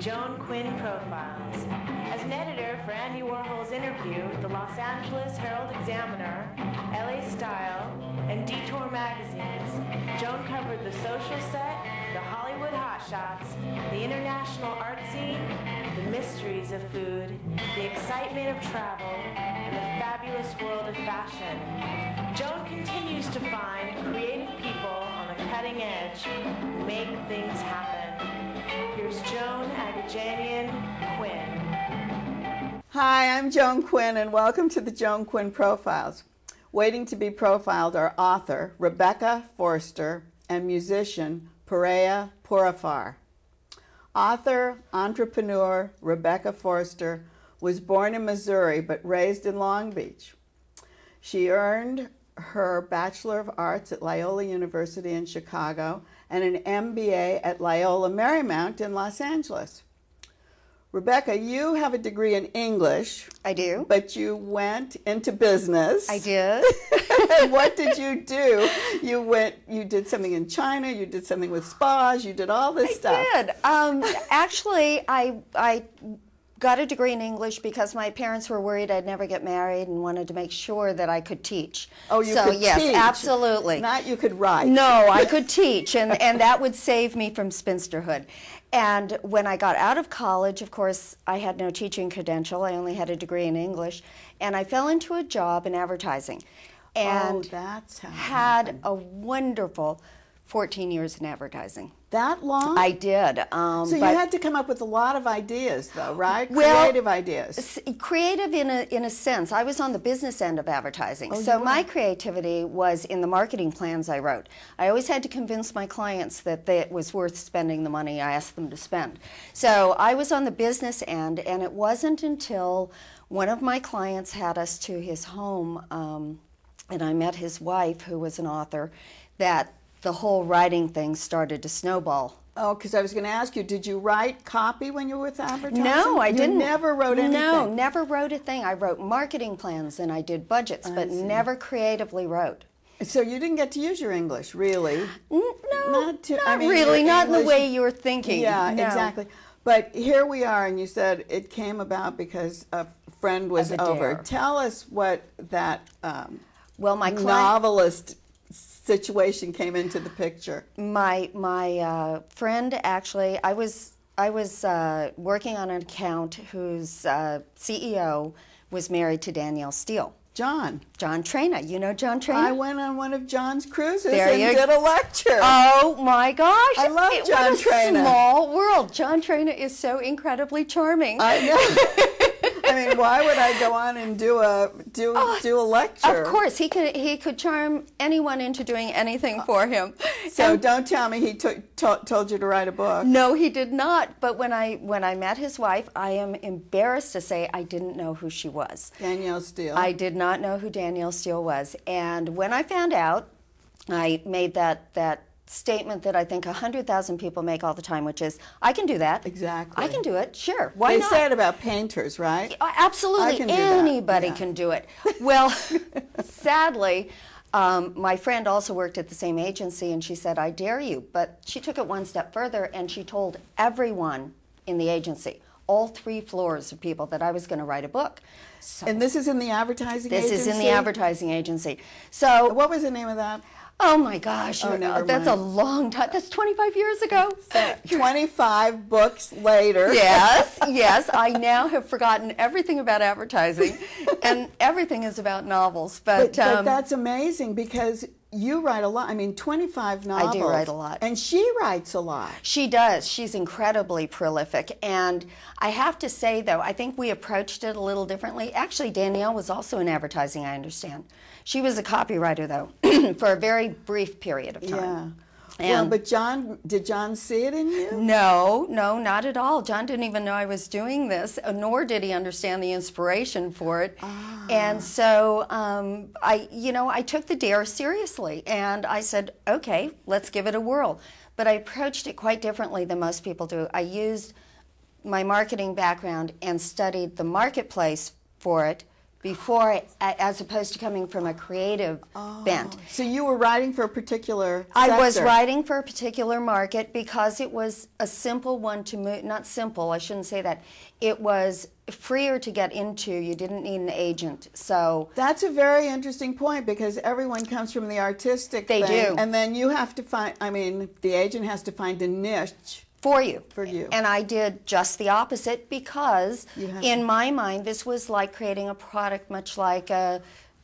Joan Quinn Profiles. As an editor for Andy Warhol's Interview, the Los Angeles Herald-Examiner, LA Style, and Detour magazines, Joan covered the social set, the Hollywood hotshots, the international art scene, the mysteries of food, the excitement of travel, and the fabulous world of fashion. Joan continues to find creative people on the cutting edge who make things happen. Here's Joan Quinn. Hi, I'm Joan Quinn, and welcome to the Joan Quinn Profiles. Waiting to be profiled are author Rebecca Forster and musician Pirayeh Pourafar. Author, entrepreneur Rebecca Forster was born in Missouri but raised in Long Beach. She earned her Bachelor of Arts at Loyola University in Chicago and an MBA at Loyola Marymount in Los Angeles. Rebecca, you have a degree in English. I do. But you went into business. I did. And what did you do? You did something in China, you did something with spas, you did all this stuff. I did. Actually, I got a degree in English because my parents were worried I'd never get married and wanted to make sure that I could teach. Oh, you could yes, teach? Absolutely. Not you could write. No, I could teach, and that would save me from spinsterhood. And when I got out of college, of course, I had no teaching credential. I only had a degree in English, and I fell into a job in advertising. And that's how had a wonderful 14 years in advertising. That long? I did. So you had to come up with a lot of ideas, though, right? Well, creative ideas. Creative in a sense. I was on the business end of advertising. Oh, so my creativity was in the marketing plans I wrote. I always had to convince my clients that it was worth spending the money I asked them to spend. So I was on the business end, and it wasn't until one of my clients had us to his home, and I met his wife, who was an author, that the whole writing thing started to snowball. Oh, because I was going to ask you, did you write copy when you were with advertising? No, I didn't. You never wrote anything? No, never wrote a thing. I wrote marketing plans and I did budgets, but never creatively wrote. So you didn't get to use your English, really? No, not Not really, not in the way you were thinking. Yeah, no. Exactly. But here we are, and you said it came about because a friend was over. Tell us what that well, my novelist situation came into the picture. My friend, actually, I was working on an account whose CEO was married to Danielle Steele. John Traina. You know John Traina? I went on one of John's cruises and did a lecture. Oh my gosh! I love John Traina. What a small world. John Traina is so incredibly charming. I know. I mean, why would I go on and do a lecture? Of course, he could charm anyone into doing anything for him. So don't tell me he told you to write a book. No, he did not. But when I met his wife, I am embarrassed to say I didn't know who she was. Danielle Steele. I did not know who Danielle Steele was, and when I found out, I made that statement that I think 100,000 people make all the time, which is, I can do that. Exactly. I can do it, sure. Why not? They say it about painters, right? Absolutely. Anybody can do it. Well, sadly, my friend also worked at the same agency, and she said, I dare you. But she took it one step further, and she told everyone in the agency, all 3 floors of people, that I was going to write a book. So, and this is in the advertising agency? This is in the advertising agency. So, what was the name of that? Oh my gosh, that's a long time. That's 25 years ago. 25 books later. Yes, I now have forgotten everything about advertising, and everything is about novels. But that's amazing because you write a lot. I mean, 25 novels. I do write a lot. And she writes a lot. She does. She's incredibly prolific. And I have to say, though, I think we approached it a little differently. Actually, Danielle was also in advertising, I understand. She was a copywriter, though, for a very brief period of time. Yeah. Well, but did John see it in you? No, not at all. John didn't even know I was doing this, nor did he understand the inspiration for it. And so I took the dare seriously, and I said, okay, let's give it a whirl. But I approached it quite differently than most people do. I used my marketing background and studied the marketplace for it before, as opposed to coming from a creative bent. So you were writing for a particular sector. I was writing for a particular market because it was a simple one to move, not simple, I shouldn't say that. It was freer to get into. You didn't need an agent. So that's a very interesting point, because everyone comes from the artistic They thing, do. and then you have to find, I mean, the agent has to find a niche for you. And I did just the opposite, because in my mind this was like creating a product much like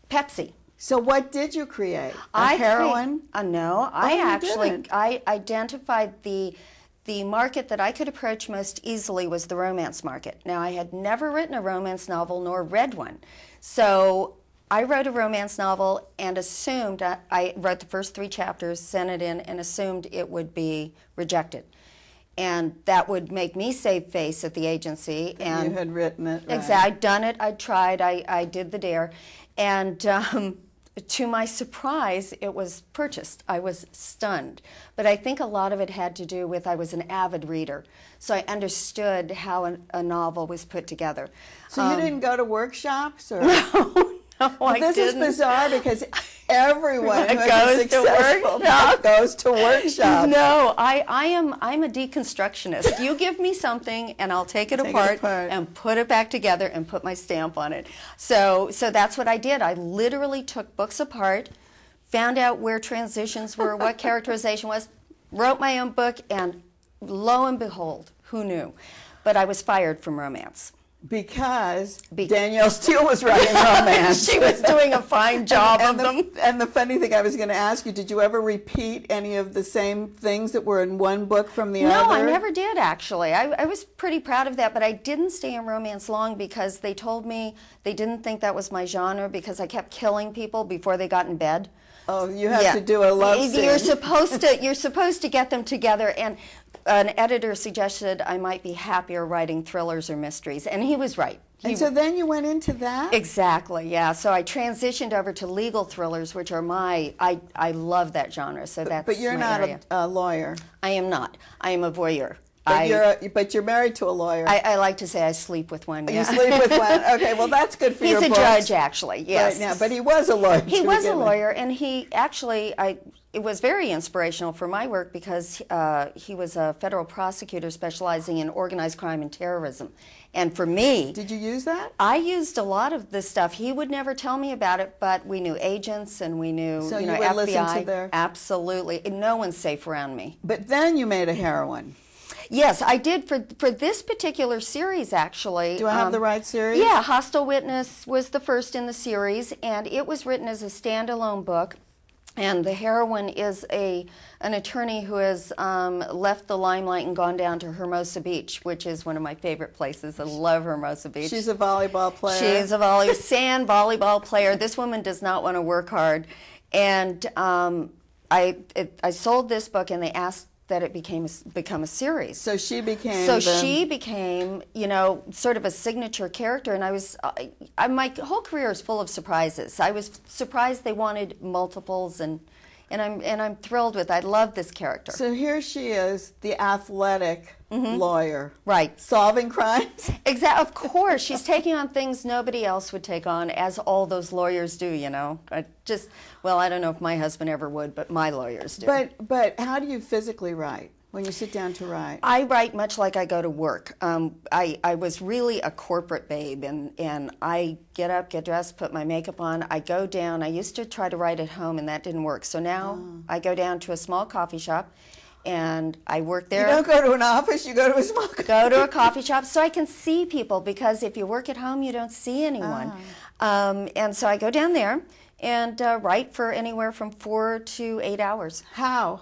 Pepsi. So what did you create? Heroine? No, I identified the market that I could approach most easily was the romance market. Now, I had never written a romance novel nor read one. So I wrote a romance novel and assumed, I wrote the first 3 chapters, sent it in, and assumed it would be rejected. And that would make me save face at the agency. And you had written it, right. Exactly. I'd done it, I'd tried, I did the dare. And to my surprise, it was purchased. I was stunned. But I think a lot of it had to do with I was an avid reader. So I understood how a novel was put together. So you didn't go to workshops? Or? No, I didn't. This is bizarre, because everyone who goes is successful goes to workshops. No, I'm a deconstructionist. You give me something and I'll take it apart and put it back together and put my stamp on it. So that's what I did. I literally took books apart, found out where transitions were, what characterization was, wrote my own book, and lo and behold, who knew? But I was fired from romance. Because Danielle Steele was writing romance. She was doing a fine job of them. And the funny thing I was going to ask you, did you ever repeat any of the same things that were in one book from the other? No, I never did, actually. I was pretty proud of that, but I didn't stay in romance long because they told me they didn't think that was my genre because I kept killing people before they got in bed. Oh, you have to do a love scene. You're supposed to get them together, and an editor suggested I might be happier writing thrillers or mysteries, and he was right. And so then you went into that? Exactly, yeah. So I transitioned over to legal thrillers, which are I love that genre, so that's But you're not a lawyer. I am not. I am a voyeur. But you're married to a lawyer. I like to say I sleep with one. You sleep with one? Okay, well that's good for your books. He's a judge, actually, yes. Right now, but he was a lawyer. He was a lawyer, and he actually, it was very inspirational for my work because he was a federal prosecutor specializing in organized crime and terrorism. And for me... Did you use that? I used a lot of this stuff. He would never tell me about it, but we knew agents and we knew so you would FBI. Listen to their... Absolutely. No one's safe around me. But then you made a heroine. Yes, I did for this particular series, actually. Do I have the right series? Yeah, Hostile Witness was the first in the series, and it was written as a standalone book. And the heroine is an attorney who has left the limelight and gone down to Hermosa Beach, which is one of my favorite places. I love Hermosa Beach. She's a volleyball player. She's a sand volleyball player. This woman does not want to work hard. And I sold this book, and they asked that it become a series. So she became. She became, sort of a signature character, and my whole career is full of surprises. I was surprised they wanted multiples, and I'm thrilled with. I love this character. So here she is, the athletic lawyer, right? Solving crimes. Exactly. Of course, she's taking on things nobody else would take on, as all those lawyers do. I don't know if my husband ever would, but my lawyers do. But how do you physically write when you sit down to write? I write much like I go to work. I was really a corporate babe, and I get up, get dressed, put my makeup on. I go down. I used to try to write at home, and that didn't work. So now I go down to a small coffee shop, and I work there. You don't go to an office, you go to a small coffee shop. Go to a coffee shop so I can see people, because if you work at home, you don't see anyone. And so I go down there and write for anywhere from 4 to 8 hours. How?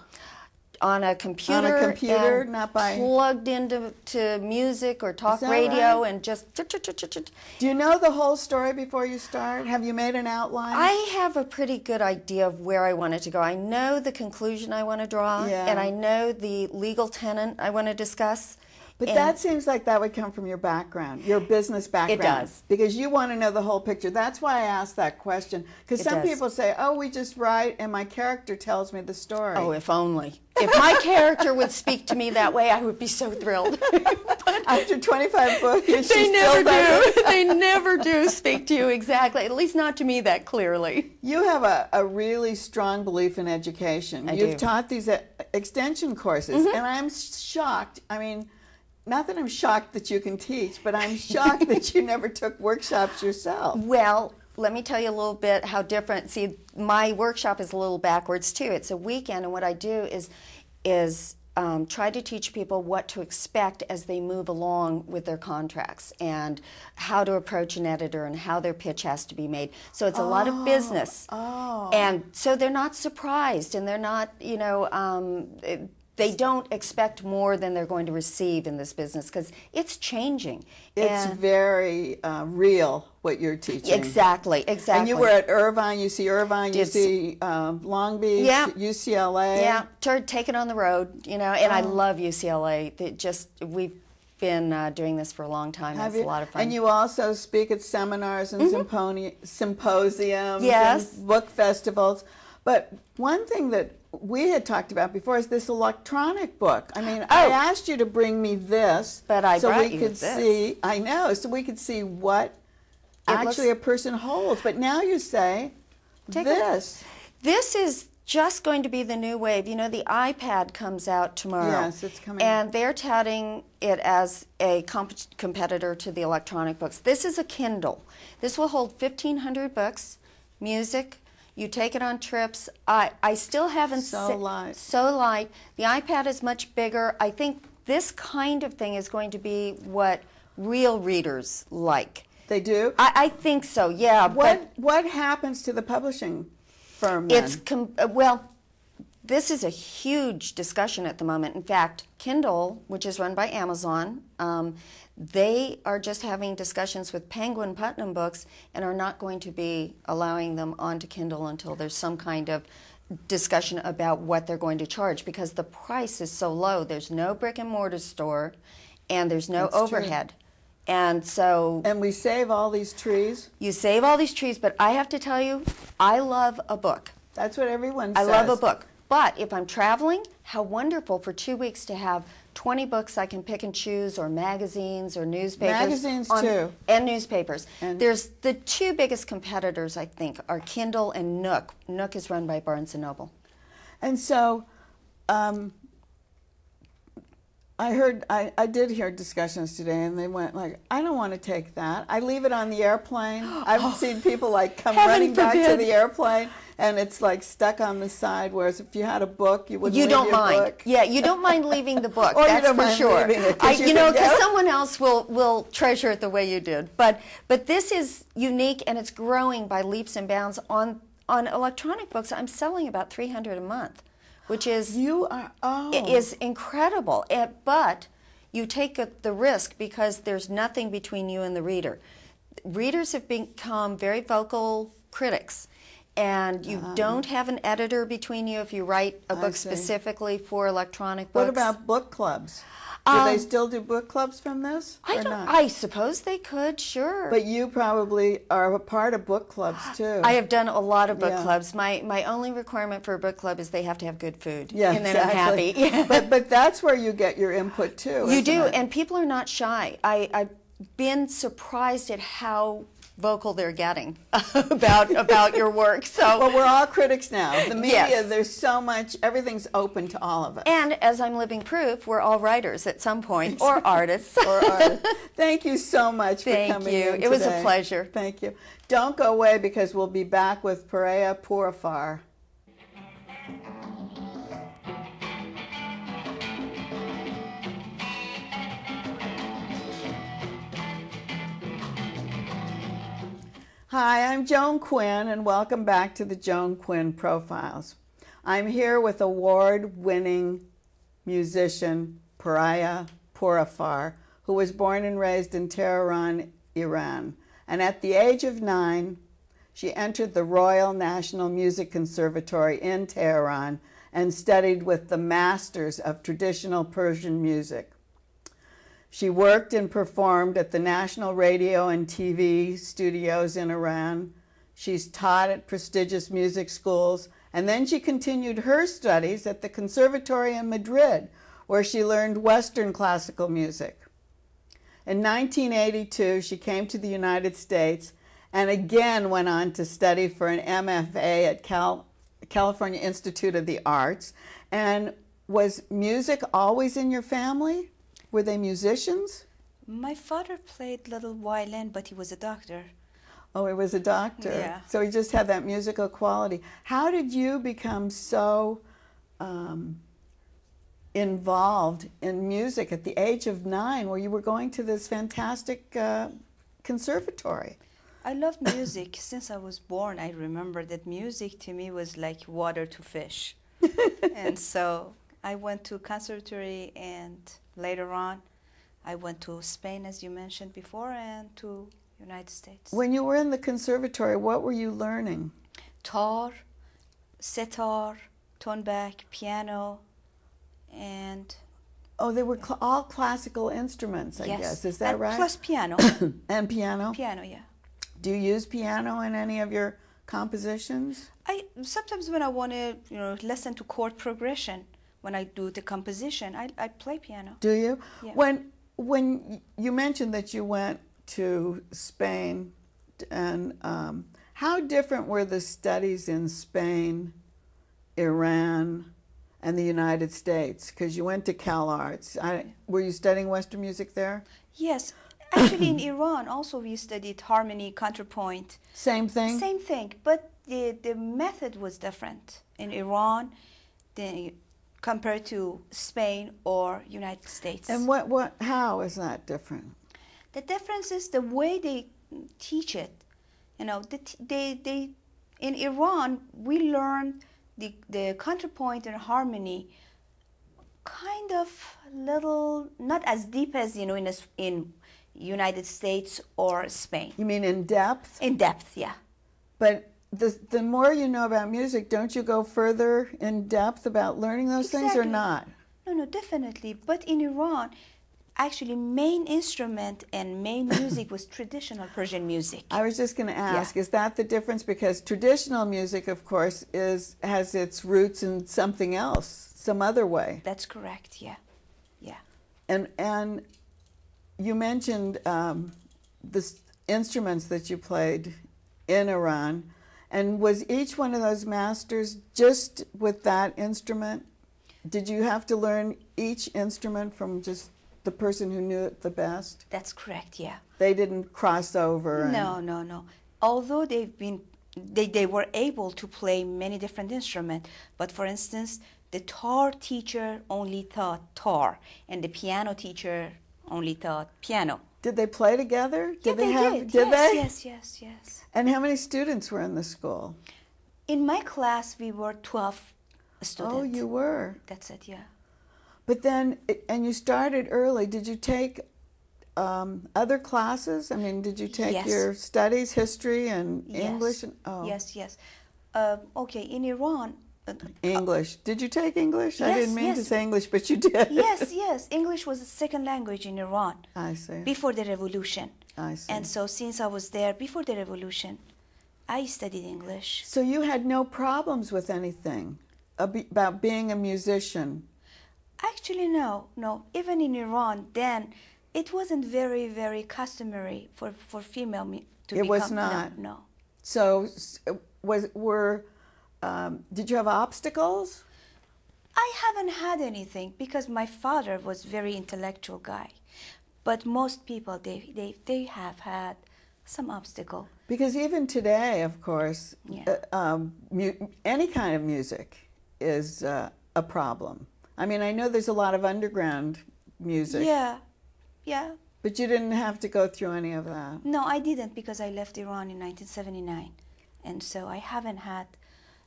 On a computer, and not by plugged into music or talk radio, right? And just. Do you know the whole story before you start? Have you made an outline? I have a pretty good idea of where I want it to go. I know the conclusion I want to draw, and I know the legal tenet I want to discuss. But that seems like that would come from your background, your business background. It does. Because you want to know the whole picture. That's why I asked that question. Because some people say, oh, we just write and my character tells me the story. Oh, if only. If my character would speak to me that way, I would be so thrilled. After 25 books, they never do. They never do speak to you exactly, at least not to me that clearly. You have a really strong belief in education. You've taught these extension courses, and I'm shocked. I mean, not that I'm shocked that you can teach, but I'm shocked that you never took workshops yourself. Well, let me tell you a little bit how different. See, my workshop is a little backwards too. It's a weekend, and what I do is try to teach people what to expect as they move along with their contracts and how to approach an editor and how their pitch has to be made. So it's a lot of business. And so they're not surprised, and they're not, you know, they don't expect more than they're going to receive in this business because it's changing. It's very real what you're teaching. Exactly, exactly. And you were at Irvine, you see Irvine, you see Long Beach, UCLA. Yeah, take it on the road, you know, and I love UCLA. We've been doing this for a long time. It's a lot of fun. And you also speak at seminars and symposiums and book festivals. But one thing that we had talked about before is this electronic book. I mean, I asked you to bring me this, but I so brought we you could this. see. I know, so we could see what actually a person holds. But now you say this. This is just going to be the new wave. You know, the iPad comes out tomorrow. Yes, it's coming. And they're touting it as a competitor to the electronic books. This is a Kindle. This will hold 1,500 books, music. You take it on trips. I still haven't... So light. So light. The iPad is much bigger. I think this kind of thing is going to be what real readers like. They do? I think so, yeah. What happens to the publishing firm then? Well, this is a huge discussion at the moment. In fact, Kindle, which is run by Amazon, they are just having discussions with Penguin Putnam Books and are not going to be allowing them onto Kindle until there's some kind of discussion about what they're going to charge because the price is so low. There's no brick and mortar store and there's no overhead. True. And so... And we save all these trees? You save all these trees, but I have to tell you, I love a book. That's what everyone says. I love a book. But if I'm traveling, how wonderful for 2 weeks to have 20 books I can pick and choose, or magazines or newspapers. Magazines too. And newspapers. And there's the two biggest competitors, I think, are Kindle and Nook. Nook is run by Barnes & Noble. And so I did hear discussions today, and they went like, I don't want to take that. I leave it on the airplane. I've seen people like come running back to the airplane, and it's like stuck on the side, whereas if you had a book, you wouldn't leave your book. Yeah, you don't mind leaving the book, or that's you don't for mind sure. Leaving it, you know, because someone else will treasure it the way you did. But this is unique, and it's growing by leaps and bounds. On electronic books, I'm selling about 300 a month, which is is incredible. But you take the risk because there's nothing between you and the reader. Readers have become very vocal critics. And you don't have an editor between you if you write a book specifically for electronic books. What about book clubs? Do they still do book clubs from this? I suppose they could, sure. But you probably are a part of book clubs too. I have done a lot of book clubs. My only requirement for a book club is they have to have good food. Yeah, and then I'm happy. But that's where you get your input too. You do, and people are not shy. I've been surprised at how vocal they're getting about your work. So well, we're all critics now. The media, there's so much, everything's open to all of us. And as I'm living proof, we're all writers at some point, or artists. Thank you so much for coming in today. Thank you. It was a pleasure. Thank you. Don't go away because we'll be back with Pirayeh Pourafar. Hi, I'm Joan Quinn, and welcome back to the Joan Quinn Profiles. I'm here with award-winning musician Pirayeh Pourafar, who was born and raised in Tehran, Iran. And at the age of 9, she entered the Royal National Music Conservatory in Tehran and studied with the masters of traditional Persian music. She worked and performed at the national radio and TV studios in Iran. She's taught at prestigious music schools And then she continued her studies at the Conservatory in Madrid, where she learned Western classical music. In 1982, she came to the United States and again went on to study for an MFA at California Institute of the Arts. And was music always in your family? Were they musicians? My father played little violin, but he was a doctor. Oh, he was a doctor. Yeah. So he just had that musical quality. How did you become so involved in music at the age of 9, where you were going to this fantastic conservatory? I loved music. Since I was born, I remember that music to me was like water to fish. And so I went to conservatory, and later on I went to Spain, as you mentioned before, and to United States. When you were in the conservatory, what were you learning? Tar, sitar, tonebak, piano, and... Oh, they were all classical instruments, I yes. guess. Is that and right? Plus piano. And piano? Piano, yeah. Do you use piano in any of your compositions? Sometimes when I want to, listen to chord progression, when I do the composition, I play piano. Do you? Yeah. When you mentioned that you went to Spain, and how different were the studies in Spain, Iran, and the United States? Because you went to Cal Arts. Were you studying Western music there? Yes. Actually, in Iran also we studied harmony, counterpoint. Same thing? Same thing, but the method was different in Iran compared to Spain or United States. And how is that different? The difference is the way they teach it. They in Iran we learn the counterpoint and harmony kind of little, not as deep as in United States or Spain. You mean in depth? In depth, yeah. But the more you know about music, don't you go further in depth about learning those things or not? No, definitely. But in Iran, actually main instrument and main music was traditional Persian music. I was just going to ask, is that the difference? Because traditional music, of course, has its roots in something else, some other way. That's correct, yeah. Yeah. And you mentioned the instruments that you played in Iran. And was each one of those masters just with that instrument? Did you have to learn each instrument from just the person who knew it the best? That's correct, yeah. They didn't cross over? No. Although they were able to play many different instruments, but for instance, the tar teacher only taught tar, and the piano teacher only taught piano. Did they play together? Yeah, they did. Yes. And how many students were in the school? In my class, we were 12 students. Oh, you were? That's it, yeah. But then, and you started early. Did you take other classes? I mean, did you take your studies, history and English? Yes. Okay, in Iran... English. Did you take English? Yes, I didn't mean to say English, but you did. Yes. English was the second language in Iran. I see. Before the revolution. I see. And so since I was there before the revolution, I studied English. So you had no problems with anything about being a musician? Actually, no. Even in Iran, then, it wasn't very, very customary for female to become... It was not? No. So did you have obstacles? I haven't had anything because my father was a very intellectual guy. But most people, they have had some obstacle. Because even today, of course, any kind of music is a problem. I mean, I know there's a lot of underground music. Yeah. But you didn't have to go through any of that. No, I didn't because I left Iran in 1979. And so I haven't had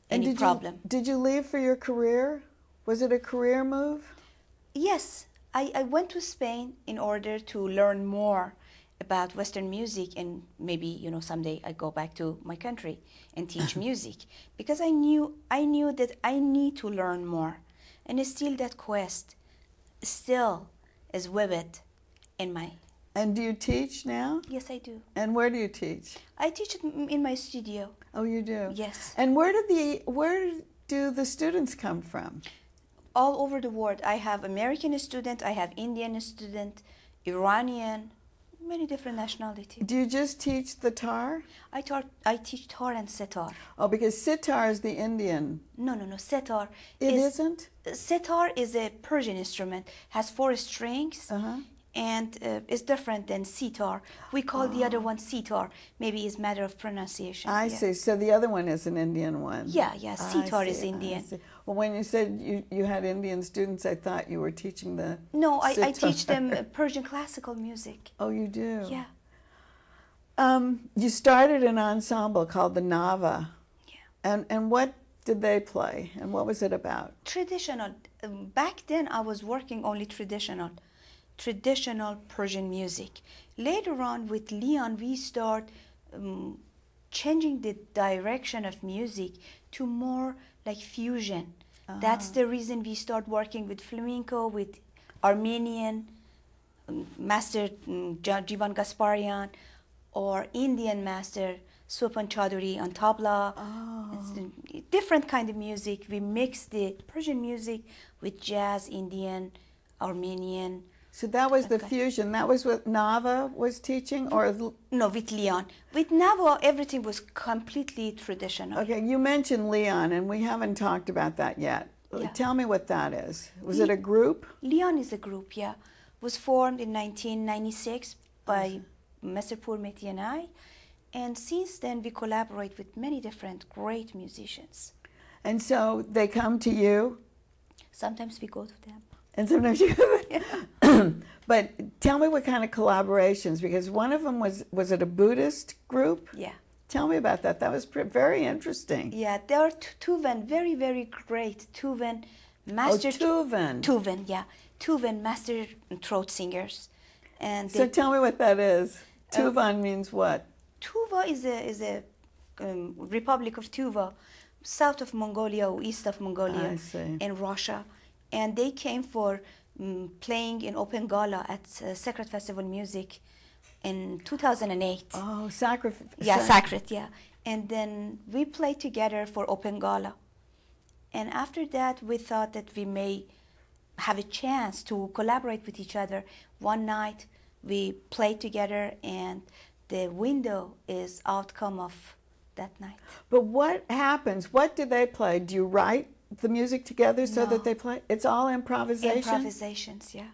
any problem. Did you leave for your career? Was it a career move? Yes. I went to Spain in order to learn more about Western music, and maybe someday I go back to my country and teach music, because I knew that I need to learn more, and still that quest still is vivid in my. And do you teach now? Yes, I do. And where do you teach? I teach it in my studio. Oh, you do? Yes. And where do the students come from? All over the world. I have American student, I have Indian student, Iranian, many different nationalities. Do you just teach the tar? I teach tar and setar. Oh, because sitar is the Indian. No, setar. It isn't? Setar is a Persian instrument, has 4 strings, and is different than sitar. We call the other one sitar. Maybe it's a matter of pronunciation. I see. So the other one is an Indian one. Yeah, sitar is Indian. Well, when you said you had Indian students, I thought you were teaching the No, I sitar. teach them Persian classical music. Oh, you do? Yeah. You started an ensemble called the Nava. Yeah. And what did they play? And what was it about? Traditional. Back then, I was working only traditional Persian music. Later on, with Leon, we start changing the direction of music to more like fusion. That's the reason we start working with flamenco, with Armenian master Jivan Gasparian, or Indian master Sopan Chaduri on tabla. It's a different kind of music. We mix the Persian music with jazz, Indian, Armenian. So that was the fusion. That was what Nava was teaching, or no, with Leon. With Nava, everything was completely traditional. Okay, you mentioned Leon, and we haven't talked about that yet. Yeah. Tell me what that is. Was it a group? Leon is a group, yeah. Was formed in 1996 by Mr. Pourmeti and I, and since then we collaborate with many different great musicians. And so they come to you? Sometimes we go to them. And sometimes you go. But tell me what kind of collaborations, because one of them was it a Buddhist group? Yeah. Tell me about that. That was very interesting. Yeah, there are Tuvan, very, very great Tuvan master. Tuvan. Tuvan, yeah. Tuvan master throat singers. And so tell me what that is. Tuvan means what? Tuva is a Republic of Tuva, south of Mongolia or east of Mongolia, in Russia. And they came for playing in open gala at Sacred Festival Music in 2008. Oh, Sacred. Yeah, Sacred, yeah. And then we played together for open gala. And after that, we thought that we may have a chance to collaborate with each other. One night, we played together, and the window is outcome of that night. But what happens? What do they play? Do you write the music together so that they play? It's all improvisation? Improvisations, yeah.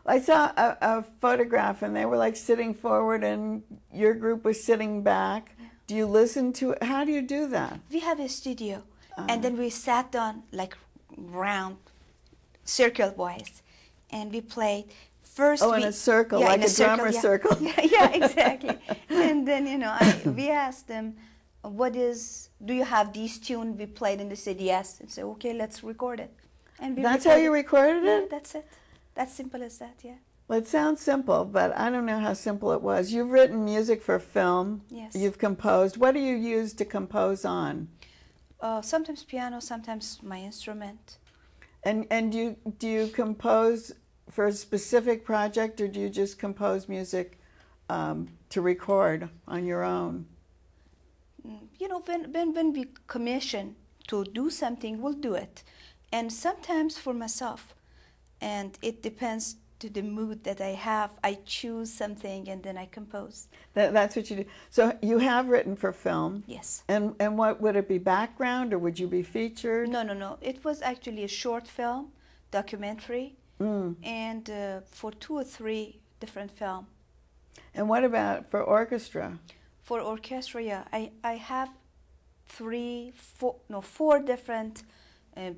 I saw a photograph, and they were like sitting forward, and your group was sitting back. Yeah. Do you listen to it? How do you do that? We have a studio, and then we sat down like round, circle-wise, and we played. First, in a circle, like a drummer circle. Yeah, exactly. And then, we asked them, do you have these tunes? We played, and they said yes. And said, okay, let's record it. And that's how you recorded it? Yeah, that's it. That's simple as that, yeah. Well, it sounds simple, but I don't know how simple it was. You've written music for film. Yes. You've composed. What do you use to compose on? Sometimes piano, sometimes my instrument. And do you compose for a specific project, or do you just compose music to record on your own? When we commission to do something, we'll do it. And sometimes for myself. And it depends to the mood that I have. I choose something and then I compose. That's what you do. So you have written for film? Yes. And what would it be, background, or would you be featured? No. It was actually a short film, documentary, and for 2 or 3 different films. And what about for orchestra? For orchestra, yeah. I have 4 different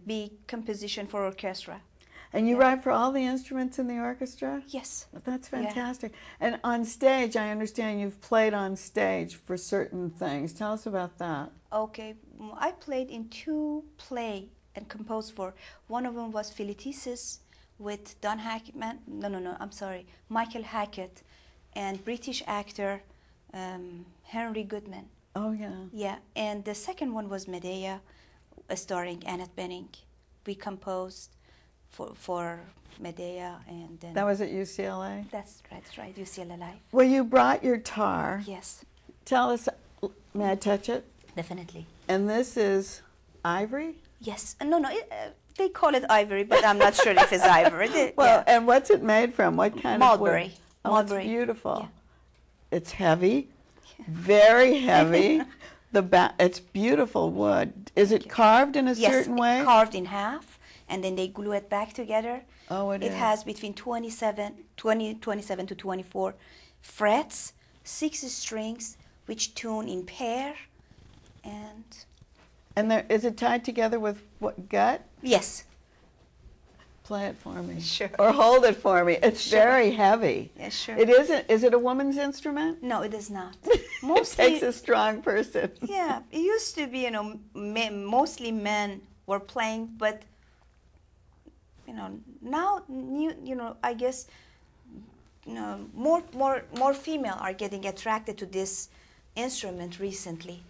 big composition for orchestra. And you write for all the instruments in the orchestra? Yes. Well, that's fantastic. Yeah. And on stage, I understand you've played on stage for certain things. Tell us about that. Okay. I played in 2 plays and composed for. One of them was Philetices with Michael Hackett and British actor Henry Goodman. Oh, yeah. Yeah. And the second one was Medea, starring Annette Bening. We composed for Medea, and then... That was at UCLA? That's right, UCLA Live. Well, you brought your tar. Yes. Tell us, may I touch it? Definitely. And this is ivory? Yes. No, they call it ivory, but I'm not sure if it's ivory. Well, and what's it made from? What kind mulberry. of wood? Oh, Mulberry. it's beautiful. Yeah. It's heavy, very heavy. It's beautiful wood. Is it carved in a certain way? Yes, carved in half, and then they glue it back together. Oh, it is. It has between 27 to 24 frets, 6 strings, which tune in pair, And is it tied together with what, gut? yes. Play it for me. Sure. Or hold it for me. It's Sure. very heavy. Yeah, sure. It isn't. Is it a woman's instrument? No, it is not. It Mostly, takes a strong person. yeah, it used to be, mostly men were playing, but, now, I guess, more female are getting attracted to this instrument recently.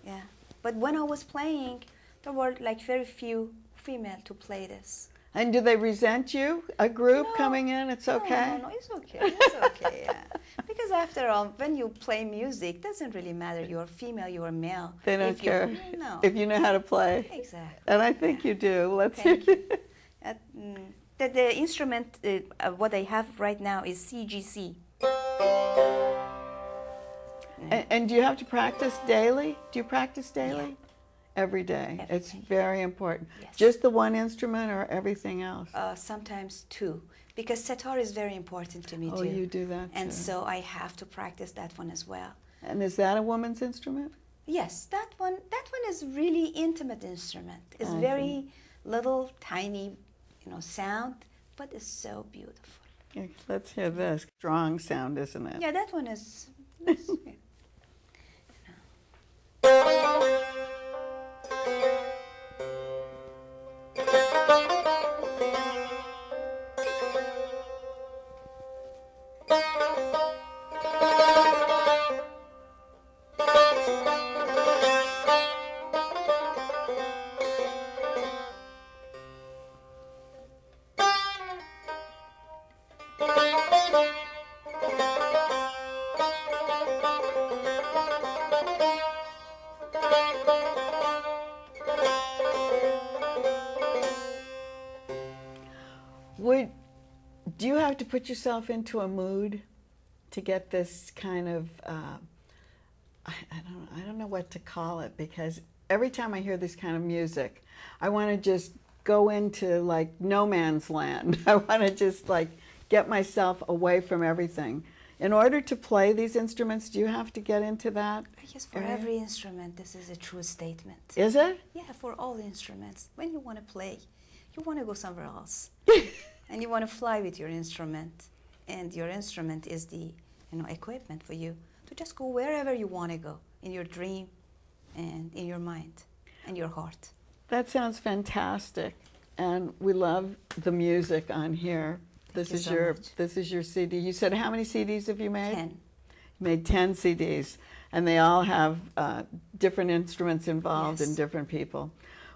Yeah. But when I was playing, there were like very few female to play this. And do they resent you? A group No. coming in? It's okay? No, it's okay. It's okay, yeah. Because after all, when you play music, it doesn't really matter. You're female, you're male. They don't care No. if you know how to play. Exactly. And I think you do. Let's Thank hear you. The instrument, what I have right now is CGC. And do you have to practice daily? Do you practice daily? Yeah. Every day. Every It's day. very important. Yes. Just the one instrument or everything else? Sometimes 2, because sitar is very important to me Oh, too. you do that And too. so I have to practice that one as well. And is that a woman's instrument? Yes, that one is really intimate instrument. It's I very little, tiny, sound, but it's so beautiful. Okay, let's hear this. Strong sound, isn't it? Yeah, that one is. Do you have to put yourself into a mood to get this kind of, I don't know what to call it, because every time I hear this kind of music, I want to just go into like no man's land. I want to just like get myself away from everything. In order to play these instruments, do you have to get into that? I guess for area? every instrument, this is a true statement. Is it? Yeah, for all instruments. When you want to play, you want to go somewhere else. And you want to fly with your instrument. And your instrument is the equipment for you to just go wherever you want to go, in your dream and in your mind and your heart. That sounds fantastic. And we love the music on here. This is your CD. You said how many CDs have you made? 10. You made 10 CDs, and they all have different instruments involved Yes. and different people.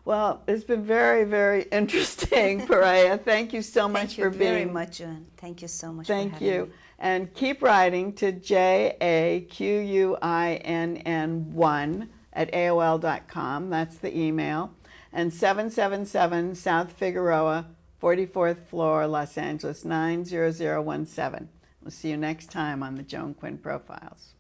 Well, it's been very, very interesting, Pirayeh. Thank you so much for being. Thank you very much, Joan. Thank you so much for having Thank you. me. And keep writing to JAQUINN1 @AOL.com. That's the email. And 777 South Figueroa, 44th floor, Los Angeles, 90017. We'll see you next time on the Joan Quinn Profiles.